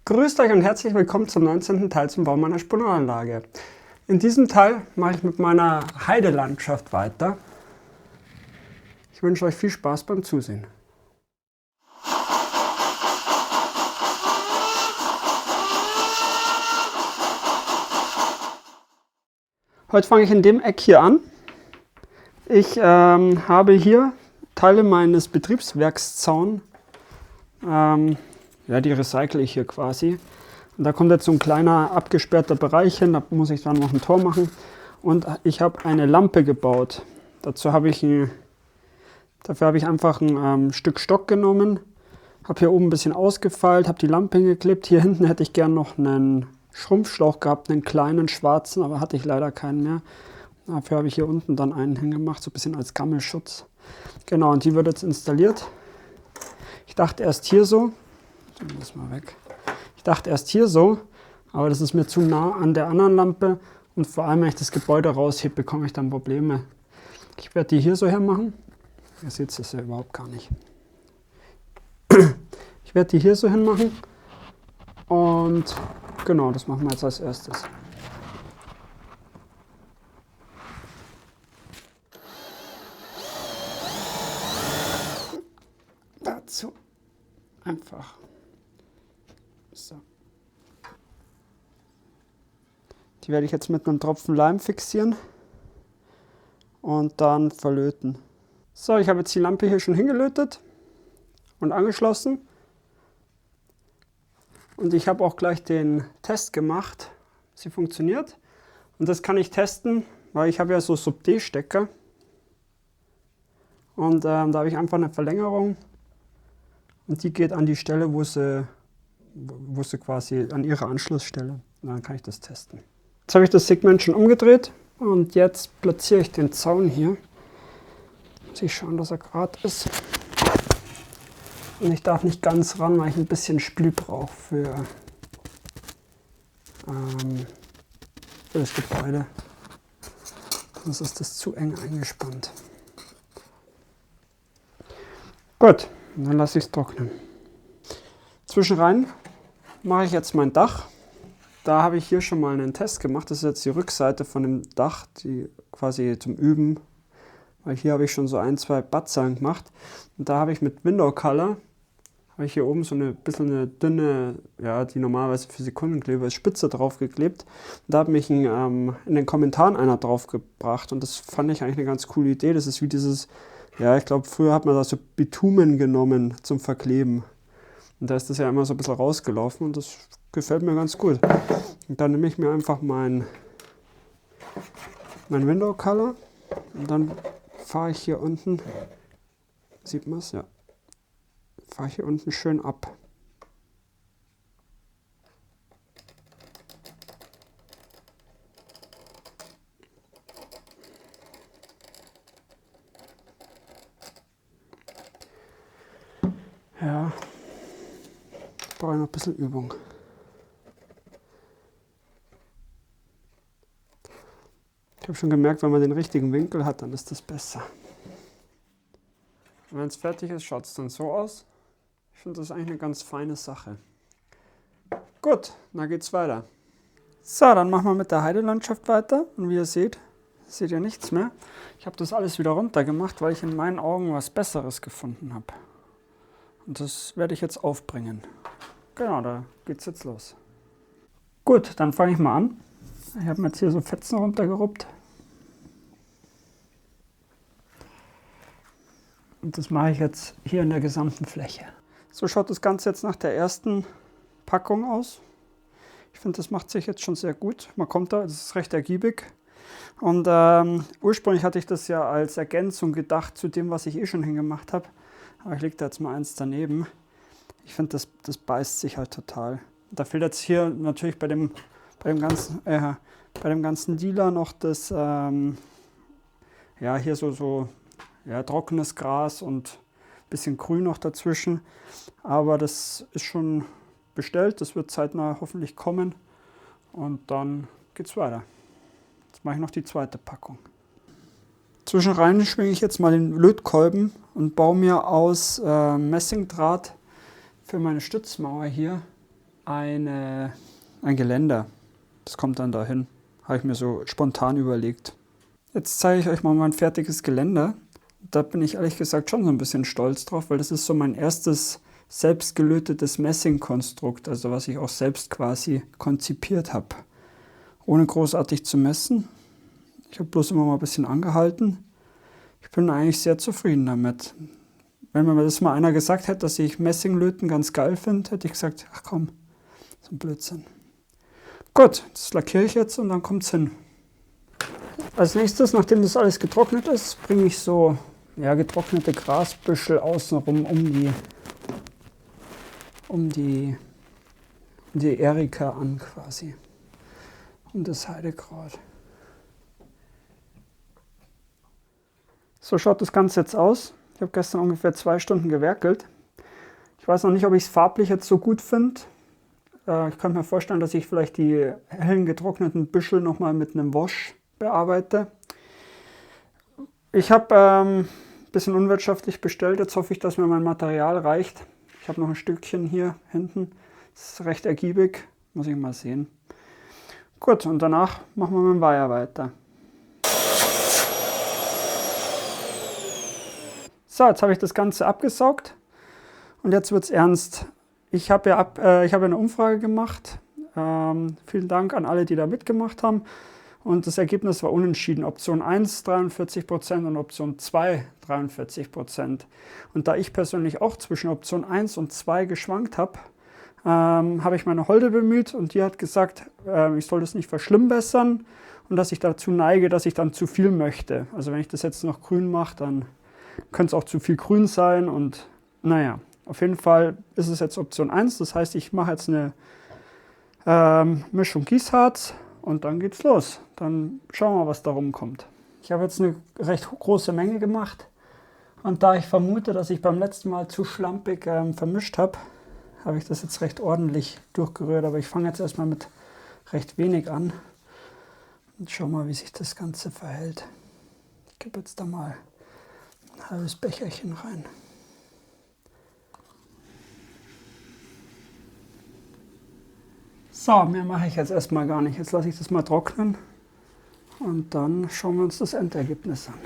Grüßt euch und herzlich willkommen zum 19. Teil zum Bau meiner Spulenanlage. In diesem Teil mache ich mit meiner Heidelandschaft weiter. Ich wünsche euch viel Spaß beim Zusehen. Heute fange ich in dem Eck hier an. Ich habe hier Teile meines Betriebswerkszauns. Die recycle ich hier quasi. Und da kommt jetzt so ein kleiner abgesperrter Bereich hin, da muss ich dann noch ein Tor machen. Und ich habe eine Lampe gebaut. Dafür habe ich einfach ein Stück Stock genommen, habe hier oben ein bisschen ausgefeilt, habe die Lampe hingeklebt. Hier hinten hätte ich gern noch einen Schrumpfschlauch gehabt, einen kleinen schwarzen, aber hatte ich leider keinen mehr. Dafür habe ich hier unten dann einen hingemacht, so ein bisschen als Gammelschutz. Genau, und die wird jetzt installiert. Ich dachte erst hier so, das mal weg. Ich dachte erst hier so, aber das ist mir zu nah an der anderen Lampe und vor allem, wenn ich das Gebäude raushebe, bekomme ich dann Probleme. Ich werde die hier so hermachen. Ihr seht es ja überhaupt gar nicht. Ich werde die hier so hinmachen und genau, das machen wir jetzt als erstes. Dazu einfach so. Die werde ich jetzt mit einem Tropfen Leim fixieren und dann verlöten. So, ich habe jetzt die Lampe hier schon hingelötet und angeschlossen. Und ich habe auch gleich den Test gemacht. Sie funktioniert. Und das kann ich testen, weil ich habe ja so Sub-D-Stecker. Und da habe ich einfach eine Verlängerung. Und die geht an die Stelle, wo sie quasi an ihre Anschlussstelle. Und dann kann ich das testen. Jetzt habe ich das Segment schon umgedreht. Und jetzt platziere ich den Zaun hier. Muss ich schauen, dass er gerade ist. Und ich darf nicht ganz ran, weil ich ein bisschen Spiel brauche für das Gebäude. Sonst ist das zu eng eingespannt. Gut, dann lasse ich es trocknen. Zwischenrein mache ich jetzt mein Dach. Da habe ich hier schon mal einen Test gemacht. Das ist jetzt die Rückseite von dem Dach, die quasi zum Üben. Weil hier habe ich schon so ein, zwei Batzahlen gemacht. Und da habe ich mit Window Color hier oben so eine dünne, ja, die normalerweise für Sekundenkleber ist, Spitze draufgeklebt. Und da hat mich in den Kommentaren einer draufgebracht und das fand ich eigentlich eine ganz coole Idee. Das ist wie dieses, ja, ich glaube, früher hat man da so Bitumen genommen zum Verkleben. Und da ist das ja immer so ein bisschen rausgelaufen und das gefällt mir ganz gut. Und dann nehme ich mir einfach mein Window Color und dann fahre ich hier unten, sieht man es? Ja. Fahre ich hier unten schön ab. Ja, ich brauche noch ein bisschen Übung. Ich habe schon gemerkt, wenn man den richtigen Winkel hat, dann ist das besser. Wenn es fertig ist, schaut es dann so aus. Ich finde das eigentlich eine ganz feine Sache. Gut, dann geht's weiter. So, dann machen wir mit der Heidelandschaft weiter. Und wie ihr seht ihr nichts mehr. Ich habe das alles wieder runter gemacht, weil ich in meinen Augen was Besseres gefunden habe. Und das werde ich jetzt aufbringen. Genau, da geht's jetzt los. Gut, dann fange ich mal an. Ich habe mir jetzt hier so Fetzen runtergeruppt. Und das mache ich jetzt hier in der gesamten Fläche. So schaut das Ganze jetzt nach der ersten Packung aus. Ich finde, das macht sich jetzt schon sehr gut. Man kommt da, das ist recht ergiebig. Und ursprünglich hatte ich das ja als Ergänzung gedacht zu dem, was ich eh schon hingemacht habe. Aber ich lege da jetzt mal eins daneben. Ich finde, das beißt sich halt total. Da fehlt jetzt hier natürlich bei dem ganzen Dealer noch das, hier so trockenes Gras und ein bisschen Grün noch dazwischen. Aber das ist schon bestellt, das wird zeitnah hoffentlich kommen. Und dann geht's weiter. Jetzt mache ich noch die zweite Packung. Zwischenrein schwinge ich jetzt mal den Lötkolben und baue mir aus Messingdraht für meine Stützmauer hier ein Geländer. Das kommt dann dahin. Habe ich mir so spontan überlegt. Jetzt zeige ich euch mal mein fertiges Geländer. Da bin ich ehrlich gesagt schon so ein bisschen stolz drauf, weil das ist so mein erstes selbst gelötetes Messingkonstrukt, also was ich auch selbst quasi konzipiert habe. Ohne großartig zu messen. Ich habe bloß immer mal ein bisschen angehalten. Ich bin eigentlich sehr zufrieden damit. Wenn mir das mal einer gesagt hätte, dass ich Messinglöten ganz geil finde, hätte ich gesagt, ach komm, so ein Blödsinn. Gut, das lackiere ich jetzt und dann kommt es hin. Als nächstes, nachdem das alles getrocknet ist, bringe ich so getrocknete Grasbüschel außenrum um die Erika an quasi. Um das Heidekraut. So schaut das Ganze jetzt aus. Ich habe gestern ungefähr 2 Stunden gewerkelt. Ich weiß noch nicht, ob ich es farblich jetzt so gut finde. Ich kann mir vorstellen, dass ich vielleicht die hellen getrockneten Büschel nochmal mit einem Wash bearbeite. Ich habe ein bisschen unwirtschaftlich bestellt. Jetzt hoffe ich, dass mir mein Material reicht. Ich habe noch ein Stückchen hier hinten. Das ist recht ergiebig. Muss ich mal sehen. Gut, und danach machen wir mit dem Weiher weiter. So, jetzt habe ich das Ganze abgesaugt. Und jetzt wird es ernst. Ich habe eine Umfrage gemacht. Vielen Dank an alle, die da mitgemacht haben. Und das Ergebnis war unentschieden. Option 1 43% und Option 2 43%. Und da ich persönlich auch zwischen Option 1 und 2 geschwankt habe, habe ich meine Holde bemüht und die hat gesagt, ich soll das nicht verschlimmbessern und dass ich dazu neige, dass ich dann zu viel möchte. Also wenn ich das jetzt noch grün mache, dann könnte es auch zu viel grün sein und naja, auf jeden Fall ist es jetzt Option 1. Das heißt, ich mache jetzt eine Mischung Gießharz und dann geht's los. Dann schauen wir mal, was da rumkommt. Ich habe jetzt eine recht große Menge gemacht und da ich vermute, dass ich beim letzten Mal zu schlampig vermischt habe, habe ich das jetzt recht ordentlich durchgerührt. Aber ich fange jetzt erstmal mit recht wenig an und schau mal, wie sich das Ganze verhält. Ich gebe jetzt da mal ein halbes Becherchen rein. So, mehr mache ich jetzt erstmal gar nicht. Jetzt lasse ich das mal trocknen und dann schauen wir uns das Endergebnis an.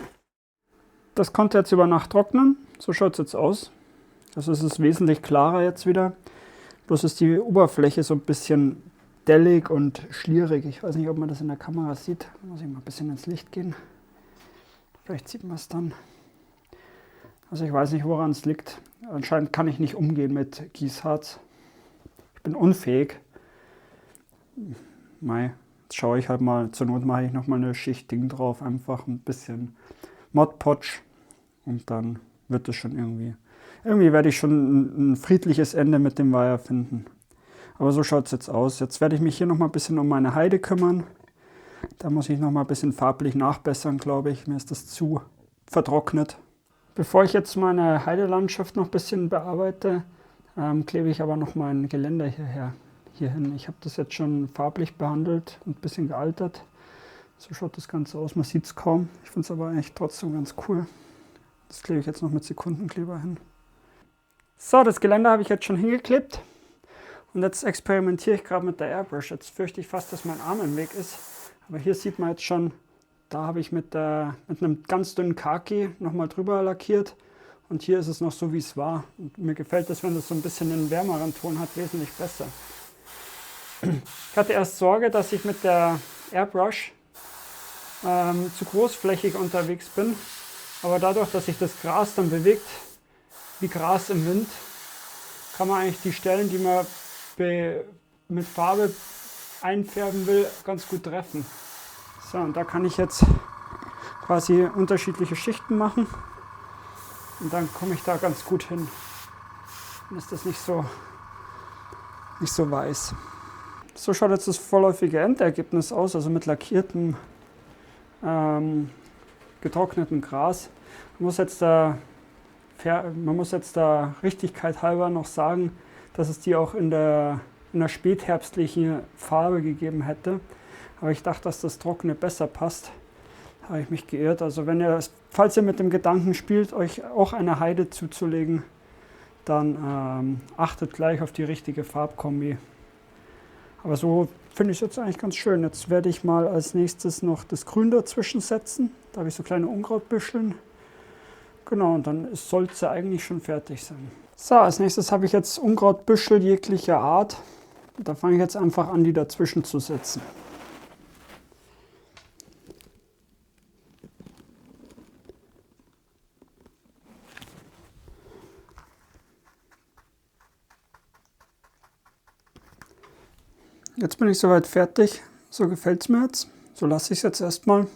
Das konnte jetzt über Nacht trocknen. So schaut es jetzt aus. Also es ist wesentlich klarer jetzt wieder. Bloß ist die Oberfläche so ein bisschen dellig und schlierig. Ich weiß nicht, ob man das in der Kamera sieht. Da muss ich mal ein bisschen ins Licht gehen. Vielleicht sieht man es dann. Also ich weiß nicht, woran es liegt. Anscheinend kann ich nicht umgehen mit Gießharz. Ich bin unfähig. Jetzt schaue ich halt mal, zur Not mache ich nochmal eine Schicht Ding drauf, einfach ein bisschen Mod Podge und dann wird es schon irgendwie. Irgendwie werde ich schon ein friedliches Ende mit dem Weiher finden. Aber so schaut es jetzt aus. Jetzt werde ich mich hier nochmal ein bisschen um meine Heide kümmern. Da muss ich nochmal ein bisschen farblich nachbessern, glaube ich. Mir ist das zu vertrocknet. Bevor ich jetzt meine Heidelandschaft noch ein bisschen bearbeite, klebe ich aber noch mein Geländer hierhin. Ich habe das jetzt schon farblich behandelt und ein bisschen gealtert. So schaut das Ganze aus. Man sieht es kaum. Ich finde es aber eigentlich trotzdem ganz cool. Das klebe ich jetzt noch mit Sekundenkleber hin. So, das Geländer habe ich jetzt schon hingeklebt. Und jetzt experimentiere ich gerade mit der Airbrush. Jetzt fürchte ich fast, dass mein Arm im Weg ist. Aber hier sieht man jetzt schon, da habe ich mit einem ganz dünnen Khaki nochmal drüber lackiert. Und hier ist es noch so, wie es war. Und mir gefällt das, wenn es so ein bisschen einen wärmeren Ton hat, wesentlich besser. Ich hatte erst Sorge, dass ich mit der Airbrush zu großflächig unterwegs bin. Aber dadurch, dass sich das Gras dann bewegt, wie Gras im Wind, kann man eigentlich die Stellen, die man mit Farbe einfärben will, ganz gut treffen. So, und da kann ich jetzt quasi unterschiedliche Schichten machen. Und dann komme ich da ganz gut hin. Dann ist das nicht so weiß. So schaut jetzt das vorläufige Endergebnis aus, also mit lackiertem, getrocknetem Gras. Man muss jetzt da Richtigkeit halber noch sagen, dass es die auch in der spätherbstlichen Farbe gegeben hätte. Aber ich dachte, dass das Trockene besser passt. Habe ich mich geirrt. Also falls ihr mit dem Gedanken spielt, euch auch eine Heide zuzulegen, dann achtet gleich auf die richtige Farbkombi. Aber so finde ich es jetzt eigentlich ganz schön. Jetzt werde ich mal als nächstes noch das Grün dazwischen setzen. Da habe ich so kleine Unkrautbüscheln. Genau, und dann soll es ja eigentlich schon fertig sein. So, als nächstes habe ich jetzt Unkrautbüschel jeglicher Art. Da fange ich jetzt einfach an, die dazwischen zu setzen. Jetzt bin ich soweit fertig. So gefällt es mir jetzt. So lasse ich es jetzt erstmal.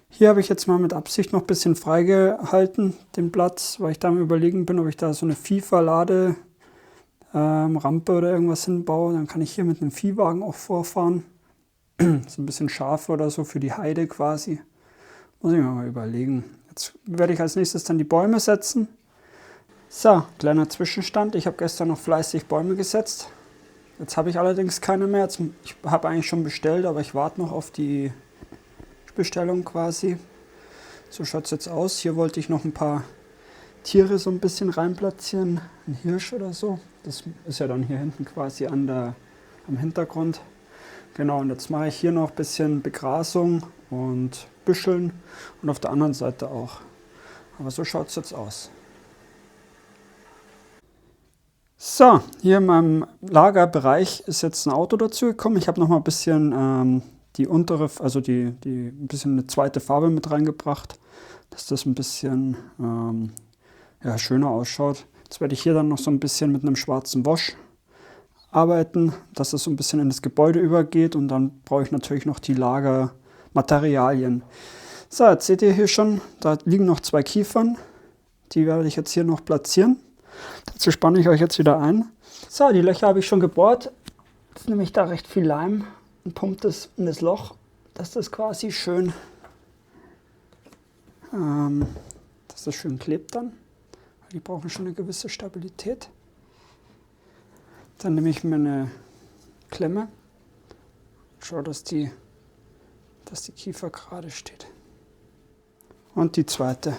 Hier habe ich jetzt mal mit Absicht noch ein bisschen freigehalten, den Platz, weil ich da am Überlegen bin, ob ich da so eine FIFA-Lade Rampe oder irgendwas hinbaue. Dann kann ich hier mit einem Viehwagen auch vorfahren. So ein bisschen Schafe oder so für die Heide quasi. Muss ich mir mal überlegen. Jetzt werde ich als nächstes dann die Bäume setzen. So, kleiner Zwischenstand. Ich habe gestern noch fleißig Bäume gesetzt. Jetzt habe ich allerdings keine mehr. Ich habe eigentlich schon bestellt, aber ich warte noch auf die Bestellung quasi. So schaut es jetzt aus. Hier wollte ich noch ein paar Tiere so ein bisschen reinplatzieren. Ein Hirsch oder so. Das ist ja dann hier hinten quasi am Hintergrund. Genau, und jetzt mache ich hier noch ein bisschen Begrasung und Büscheln und auf der anderen Seite auch. Aber so schaut es jetzt aus. So, hier in meinem Lagerbereich ist jetzt ein Auto dazu gekommen. Ich habe noch mal ein bisschen die untere, also die ein bisschen eine zweite Farbe mit reingebracht, dass das ein bisschen ja, schöner ausschaut. Jetzt werde ich hier dann noch so ein bisschen mit einem schwarzen Wasch arbeiten, dass es so ein bisschen in das Gebäude übergeht, und dann brauche ich natürlich noch die Lagermaterialien. So, jetzt seht ihr hier schon, da liegen noch 2 Kiefern. Die werde ich jetzt hier noch platzieren. Dazu spanne ich euch jetzt wieder ein. So, die Löcher habe ich schon gebohrt. Jetzt nehme ich da recht viel Leim und pumpt es in das Loch, dass das quasi schön, klebt dann. Die brauchen schon eine gewisse Stabilität. Dann nehme ich mir eine Klemme und schaue, dass die Kiefer gerade steht. Und die zweite.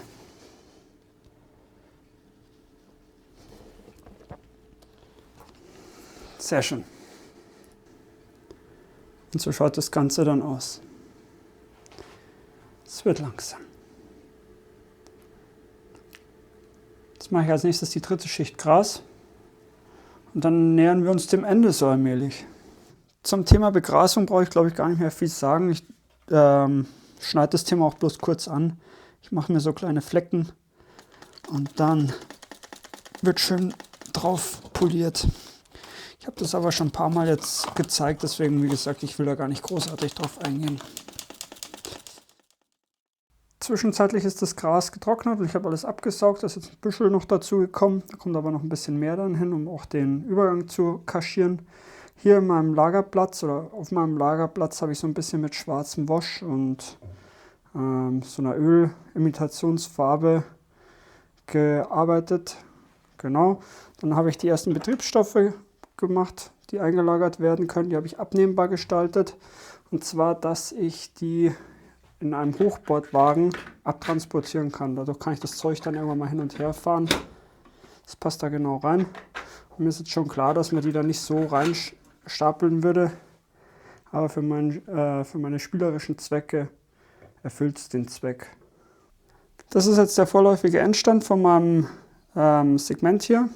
Sehr schön. Und so schaut das Ganze dann aus. Es wird langsam. Jetzt mache ich als nächstes die dritte Schicht Gras. Und dann nähern wir uns dem Ende so allmählich. Zum Thema Begrasung brauche ich, glaube ich, gar nicht mehr viel sagen. Ich schneide das Thema auch bloß kurz an. Ich mache mir so kleine Flecken und dann wird schön drauf poliert. Ich habe das aber schon ein paar Mal jetzt gezeigt, deswegen, wie gesagt, ich will da gar nicht großartig drauf eingehen. Zwischenzeitlich ist das Gras getrocknet und ich habe alles abgesaugt. Da ist jetzt ein Büschel noch dazu gekommen. Da kommt aber noch ein bisschen mehr dann hin, um auch den Übergang zu kaschieren. Hier in meinem Lagerplatz oder auf meinem Lagerplatz habe ich so ein bisschen mit schwarzem Wasch und so einer Ölimitationsfarbe gearbeitet. Genau. Dann habe ich die ersten Betriebsstoffe gemacht, die eingelagert werden können. Die habe ich abnehmbar gestaltet. Und zwar, dass ich die in einem Hochbordwagen abtransportieren kann. Dadurch kann ich das Zeug dann irgendwann mal hin und her fahren. Das passt da genau rein. Und mir ist jetzt schon klar, dass man die da nicht so reinstapeln würde. Aber für meine spielerischen Zwecke erfüllt es den Zweck. Das ist jetzt der vorläufige Endstand von meinem Segment hier.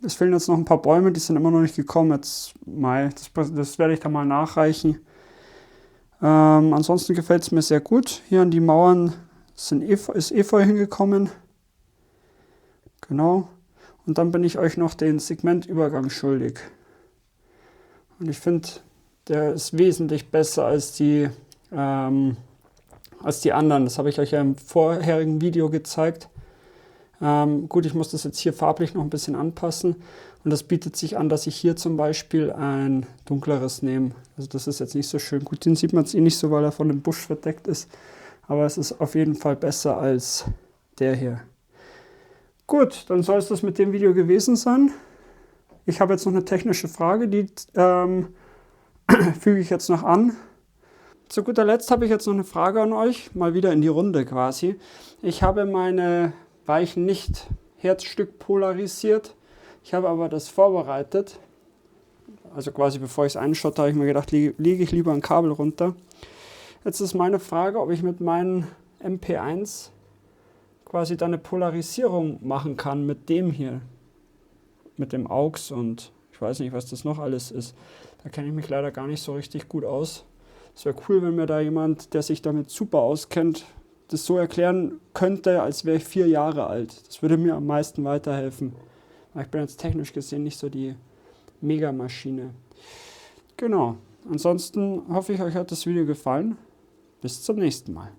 Es fehlen jetzt noch ein paar Bäume, die sind immer noch nicht gekommen. Jetzt Mai, das werde ich dann mal nachreichen. Ansonsten gefällt es mir sehr gut. Hier an die Mauern ist Efeu hingekommen. Genau. Und dann bin ich euch noch den Segmentübergang schuldig. Und ich finde, der ist wesentlich besser als die anderen. Das habe ich euch ja im vorherigen Video gezeigt. Gut, ich muss das jetzt hier farblich noch ein bisschen anpassen. Und das bietet sich an, dass ich hier zum Beispiel ein dunkleres nehme. Also das ist jetzt nicht so schön. Gut, den sieht man jetzt eh nicht so, weil er von dem Busch verdeckt ist. Aber es ist auf jeden Fall besser als der hier. Gut, dann soll es das mit dem Video gewesen sein. Ich habe jetzt noch eine technische Frage, die füge ich jetzt noch an. Zu guter Letzt habe ich jetzt noch eine Frage an euch, mal wieder in die Runde quasi. Ich habe meine Weichen nicht Herzstück polarisiert. Ich habe aber das vorbereitet. Also quasi bevor ich es einschotte, habe ich mir gedacht, lege ich lieber ein Kabel runter. Jetzt ist meine Frage, ob ich mit meinem MP1 quasi dann eine Polarisierung machen kann mit dem hier. Mit dem AUX und ich weiß nicht, was das noch alles ist. Da kenne ich mich leider gar nicht so richtig gut aus. Es wäre cool, wenn mir da jemand, der sich damit super auskennt, das so erklären könnte, als wäre ich 4 Jahre alt. Das würde mir am meisten weiterhelfen. Weil ich bin jetzt technisch gesehen nicht so die Megamaschine. Genau. Ansonsten hoffe ich, euch hat das Video gefallen. Bis zum nächsten Mal.